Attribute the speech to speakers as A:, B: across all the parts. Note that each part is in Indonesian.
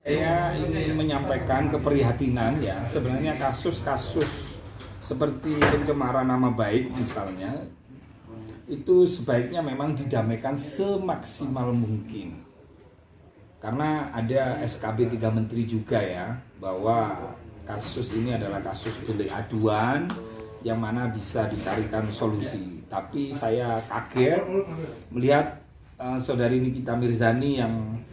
A: Saya ingin menyampaikan keprihatinan ya, sebenarnya kasus-kasus seperti pencemaran nama baik misalnya, itu sebaiknya memang didamaikan semaksimal mungkin. Karena ada SKB 3 Menteri juga ya, bahwa kasus ini adalah kasus delik aduan yang mana bisa dicarikan solusi. Tapi saya kaget melihat saudari Nikita Mirzani yang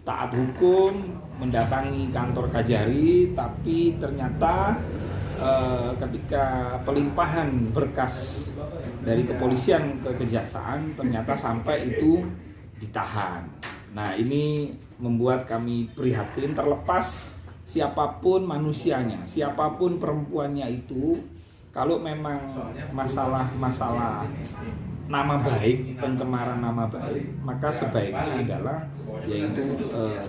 A: taat hukum mendatangi kantor Kajari, tapi ternyata ketika pelimpahan berkas dari kepolisian ke kejaksaan ternyata sampai itu ditahan. Nah, ini membuat kami prihatin, terlepas siapapun manusianya, siapapun perempuannya itu, kalau memang masalah nama baik, pencemaran nama baik, maka sebaiknya adalah yaitu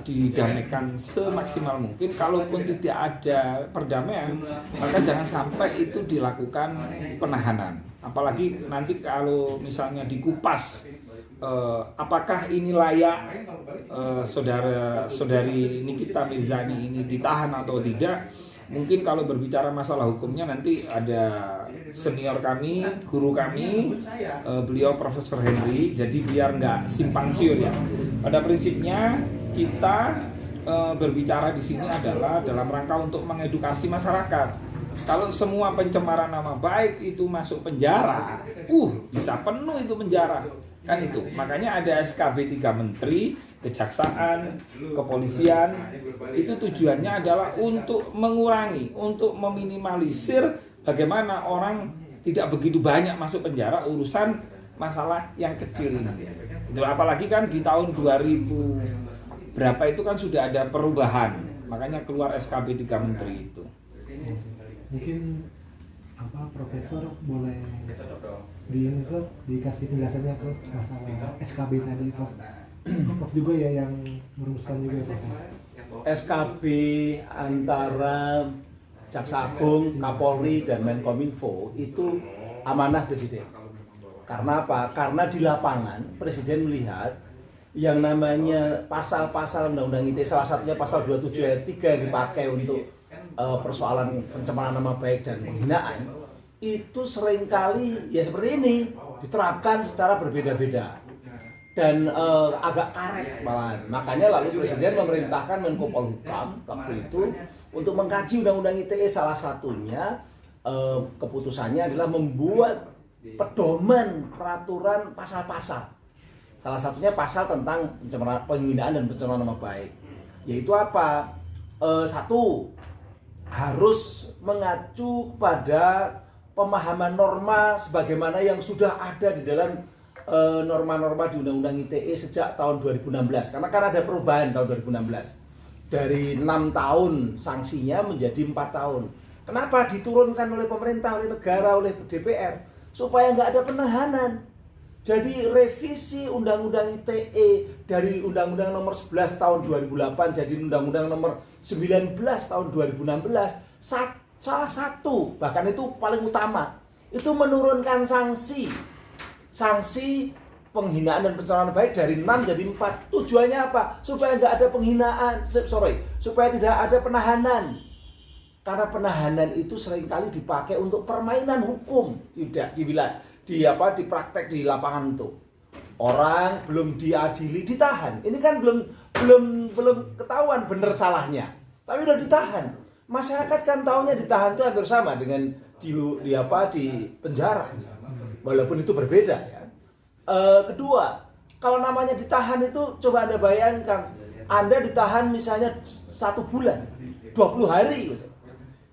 A: didamaikan semaksimal mungkin. Kalaupun tidak ada perdamaian, maka jangan sampai itu dilakukan penahanan. Apalagi nanti kalau misalnya dikupas, apakah ini layak saudari Nikita Mirzani ini ditahan atau tidak. Mungkin kalau berbicara masalah hukumnya nanti ada senior kami, guru kami, beliau Profesor Henry, jadi biar nggak simpang siur ya. Pada prinsipnya kita berbicara di sini adalah dalam rangka untuk mengedukasi masyarakat. Kalau semua pencemaran nama baik itu masuk penjara, bisa penuh itu penjara. Kan itu, makanya ada SKB 3 Menteri, kejaksaan, kepolisian, itu tujuannya adalah untuk mengurangi, untuk meminimalisir bagaimana orang tidak begitu banyak masuk penjara urusan masalah yang kecil ini. Itu apalagi kan di tahun 2000 berapa itu kan sudah ada perubahan, makanya keluar SKB 3 Menteri itu.
B: Mungkin Profesor boleh dikasih penjelasannya ke masalah SKB tadi, Prof. Prof juga ya yang merumuskan juga, Prof.
C: SKB antara Jaksa Agung, Kapolri, dan Menkominfo itu amanah Presiden. Karena apa? Karena di lapangan Presiden melihat yang namanya pasal-pasal Undang-Undang ITE, salah satunya pasal 27 ayat 3 yang dipakai untuk persoalan pencemaran nama baik dan penghinaan, itu seringkali ya seperti ini diterapkan secara berbeda-beda dan agak karet malahan. Makanya lalu Presiden memerintahkan Menko Polhukam waktu itu untuk mengkaji Undang-Undang ITE. Salah satunya keputusannya adalah membuat pedoman peraturan pasal-pasal. Salah satunya pasal tentang penghinaan dan pencemaran nama baik. Yaitu apa? Satu, harus mengacu pada pemahaman norma sebagaimana yang sudah ada di dalam norma-norma di Undang-Undang ITE sejak tahun 2016. Karena kan ada perubahan tahun 2016. Dari 6 tahun sanksinya menjadi 4 tahun. Kenapa diturunkan oleh pemerintah, oleh negara, oleh DPR? Supaya nggak ada penahanan. Jadi revisi Undang-Undang ITE dari Undang-Undang nomor 11 tahun 2008 jadi Undang-Undang nomor 19 tahun 2016, salah satu, bahkan itu paling utama, itu menurunkan sanksi penghinaan dan pencemaran baik dari 6 jadi 4. Tujuannya apa? Supaya nggak ada penghinaan, supaya tidak ada penahanan. Karena penahanan itu seringkali dipakai untuk permainan hukum, tidak dipraktek di lapangan itu. Orang belum diadili ditahan. Ini kan belum ketahuan benar salahnya, tapi udah ditahan. Masyarakat kan taunya ditahan itu hampir sama dengan di penjara, walaupun itu berbeda ya. Kedua, kalau namanya ditahan itu coba Anda bayangkan, Anda ditahan misalnya 1 bulan, 20 hari misalnya.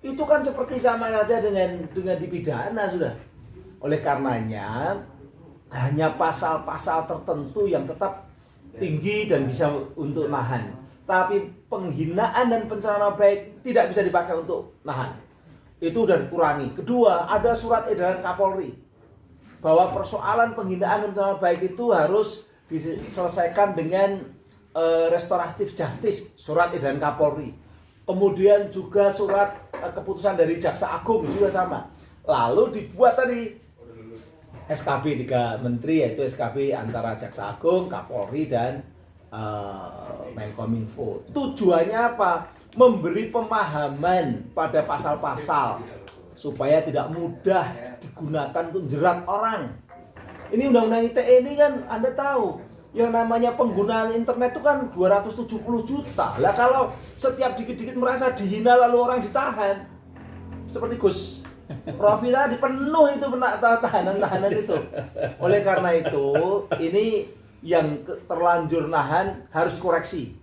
C: Itu kan seperti sama saja dengan dipidana sudah. Oleh karenanya hanya pasal-pasal tertentu yang tetap tinggi dan bisa untuk nahan. Tapi penghinaan dan pencemaran nama baik tidak bisa dipakai untuk nahan. Itu sudah dikurangi. Kedua, ada surat edaran Kapolri bahwa persoalan penghinaan dan pencemaran nama baik itu harus diselesaikan dengan restoratif justice, surat edaran Kapolri. Kemudian juga surat keputusan dari Jaksa Agung juga sama. Lalu dibuat tadi SKB 3 Menteri, yaitu SKB antara Jaksa Agung, Kapolri, dan Menkominfo. Tujuannya apa? Memberi pemahaman pada pasal-pasal supaya tidak mudah digunakan untuk jerat orang. Ini undang-undang ITE ini kan Anda tahu, yang namanya penggunaan internet itu kan 270 juta. Lah kalau setiap dikit-dikit merasa dihina lalu orang ditahan. Seperti Gus Rofi tadi penuh itu tahanan-tahanan itu. Oleh karena itu, ini yang terlanjur nahan harus dikoreksi.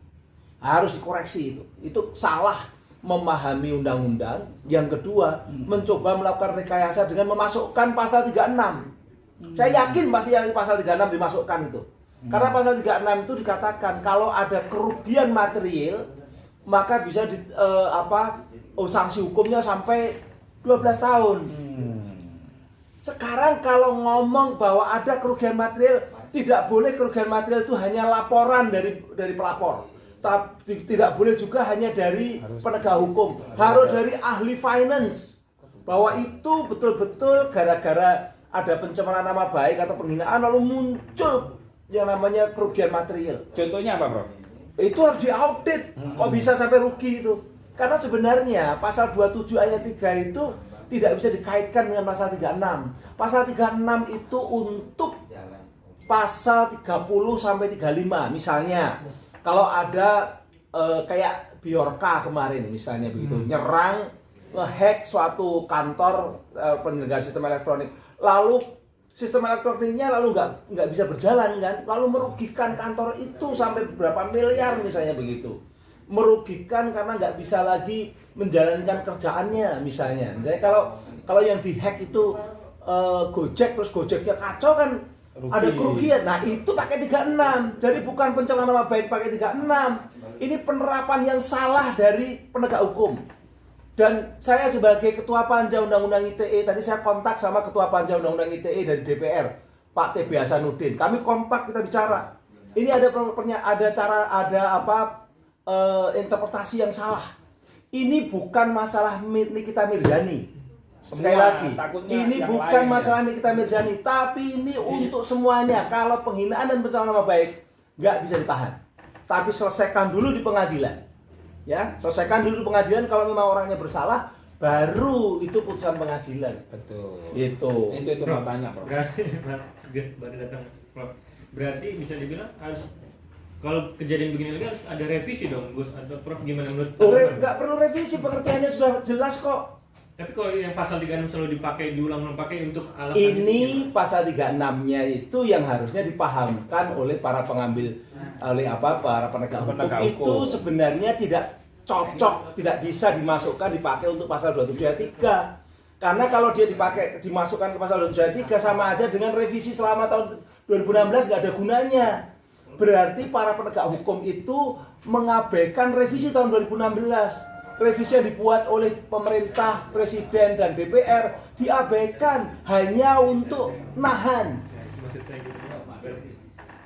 C: Harus dikoreksi itu. Itu salah memahami undang-undang. Yang kedua, mencoba melakukan rekayasa dengan memasukkan pasal 36. Saya yakin pasti yang pasal 36 dimasukkan itu. Karena pasal 36 itu dikatakan kalau ada kerugian material maka bisa sanksi hukumnya sampai 12 tahun. Sekarang kalau ngomong bahwa ada kerugian material, tidak boleh kerugian material itu hanya laporan dari pelapor. Tidak boleh juga hanya dari penegak hukum, harus dari ahli finance. Bahwa itu betul-betul gara-gara ada pencemaran nama baik atau penghinaan lalu muncul yang namanya kerugian material.
A: Contohnya apa, Prof?
C: Itu harus diaudit. Kok bisa sampai rugi itu? Karena sebenarnya pasal 27 ayat 3 itu tidak bisa dikaitkan dengan pasal 36. Pasal 36 itu untuk pasal 30 sampai 35. Misalnya, kalau ada kayak Biorka kemarin misalnya begitu, nyerang, ngehack suatu kantor penyelenggara sistem elektronik. Lalu sistem elektroniknya lalu nggak bisa berjalan kan, lalu merugikan kantor itu sampai berapa miliar misalnya begitu. Merugikan karena nggak bisa lagi menjalankan kerjaannya misalnya. Misalnya kalau yang dihack itu Gojek, terus Gojeknya kacau kan ada kerugian. Nah itu pakai 36. Jadi bukan pencemaran nama baik pakai 36. Ini penerapan yang salah dari penegak hukum. Dan saya sebagai ketua panja undang-undang ITE, tadi saya kontak sama ketua panja undang-undang ITE dari DPR, Pak TB Hasanuddin. Kami kompak, kita bicara. Ini ada interpretasi yang salah. Ini bukan masalah Nikita Mirzani. Sekali lagi, ini bukan masalah Nikita Mirzani, tapi ini untuk semuanya. Kalau penghinaan dan pencemaran nama baik nggak bisa ditahan, tapi selesaikan dulu di pengadilan. Ya, selesaikan dulu di pengadilan. Kalau memang orangnya bersalah, baru itu putusan pengadilan.
A: Betul.
C: Itu
A: Prof tanya, Prof.
D: Berarti bisa dibilang harus, kalau kejadian begini lagi harus ada revisi dong, Gus atau Prof, gimana menurut?
C: Nggak perlu revisi, pengertiannya sudah jelas kok.
D: Tapi kalau yang pasal 36 selalu dipakai, diulang-ulang pakai untuk alasan
C: ini pasal 36-nya itu yang harusnya dipahamkan oleh para pengambil, para penegak hukum. Itu sebenarnya tidak cocok, tidak bisa dipakai untuk pasal 27 ayat 3. Karena kalau dia dimasukkan ke pasal 27 ayat 3 sama aja dengan revisi selama tahun 2016 nggak ada gunanya. Berarti para penegak hukum itu mengabaikan revisi tahun 2016. Revisi yang dibuat oleh pemerintah, presiden dan DPR diabaikan hanya untuk nahan.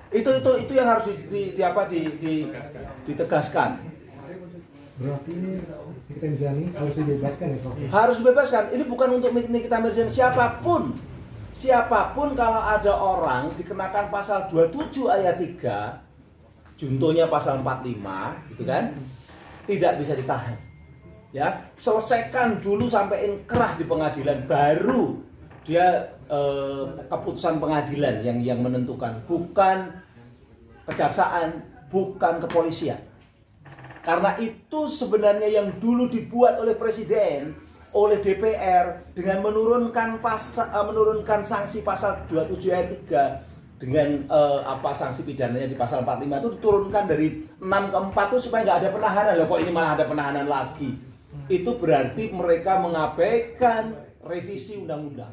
C: Itu yang harus ditegaskan.
B: Berarti ini Nikita Mirzani harus dibebaskan ya, Prof?
C: Harus dibebaskan. Ini bukan untuk Nikita Mirzani, siapapun kalau ada orang dikenakan pasal 27 ayat 3, juntonya pasal 45, gitu kan? Tidak bisa ditahan. Ya, selesaikan dulu sampai inkrah di pengadilan, baru dia keputusan pengadilan yang menentukan, bukan kejaksaan, bukan kepolisian. Karena itu sebenarnya yang dulu dibuat oleh presiden, oleh DPR dengan menurunkan sanksi pasal 27 ayat 3 dengan sanksi pidananya di pasal 45 itu diturunkan dari 6 ke 4 itu supaya nggak ada penahanan. Loh, kok ini malah ada penahanan lagi? Itu berarti mereka mengabaikan revisi undang-undang.